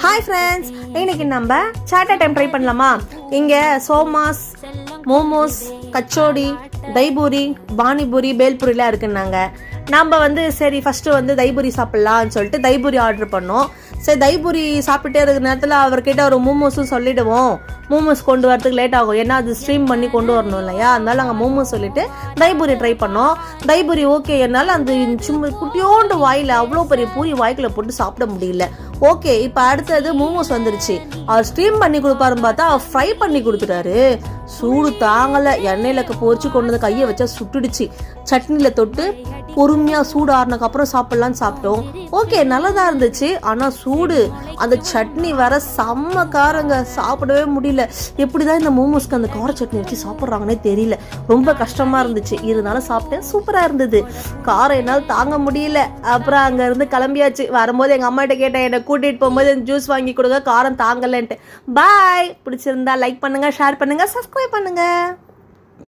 Hi friends, இன்னைக்கு நம்ம சாட்டா time try பண்ணலாமா? இங்கே சோமாஸ், மோமோஸ், கச்சோடி, தைபூரி, பானிபூரி, பேல்பூரிலாம் இருக்குன்னாங்க. நம்ம சரி ஃபஸ்ட்டு தைபூரி சாப்பிட்லான்னு சொல்லிட்டு தைபூரி ஆர்டர் பண்ணோம். சரி தைபூரி சாப்பிட்டே இருக்கிற நேரத்தில் அவர்கிட்ட ஒரு மோமோஸும் சொல்லிவிடுவோம். மோமோஸ் கொண்டு வரதுக்கு லேட் ஆகும், ஏன்னா அது ஸ்ட்ரீம் பண்ணி கொண்டு வரணும் இல்லையா? அதனால நாங்கள் மோமோஸ் சொல்லிட்டு தைபூரி ட்ரை பண்ணோம். தைபூரி ஓகே, என்னால் அந்த சும்மா குட்டியோண்டு வாயில் அவ்வளோ பெரிய பூரி வாய்க்குள்ள போட்டு சாப்பிட முடியல. ஓகே, இப்போ அடுத்தது மோமோஸ் வந்துருச்சு. அவர் ஸ்ட்ரீம் பண்ணி கொடுப்பாருன்னு பார்த்தா அவர் ஃப்ரை பண்ணி கொடுத்துட்டாரு. சூடு தாங்கலை, எண்ணெயில் பொரிச்சு கொண்டு வந்து கையை வச்சா சுட்டுடுச்சு. சட்னியில் தொட்டு பொறுமையாக சூடு ஆறுனதுக்கப்புறம் சாப்பிட்லான்னு சாப்பிட்டோம். ஓகே, நல்லதாக இருந்துச்சு. ஆனால் சூடு, அந்த சட்னி வர செம்ம காரங்க, சாப்பிடவே முடியல. எப்படி தான் இந்த மோமோஸ்க்கு அந்த கார சட்னி வச்சு சாப்பிட்றாங்கன்னே தெரியல. ரொம்ப கஷ்டமாக இருந்துச்சு. இருந்தாலும் சாப்பிட்டேன், சூப்பராக இருந்தது. காரம் என்னால் தாங்க முடியல. அப்புறம் அங்கேருந்து கிளம்பியாச்சு. வரும்போது எங்கள் அம்மாட்ட கேட்டேன், என்னை கூட்டிகிட்டு போகும்போது ஜூஸ் வாங்கி கொடுங்க, காரம் தாங்கலைன்ட்டு. பாய். பிடிச்சிருந்தா லைக் பண்ணுங்கள், ஷேர் பண்ணுங்கள், சப்ஸ்கிரைப் பண்ணுங்கள்.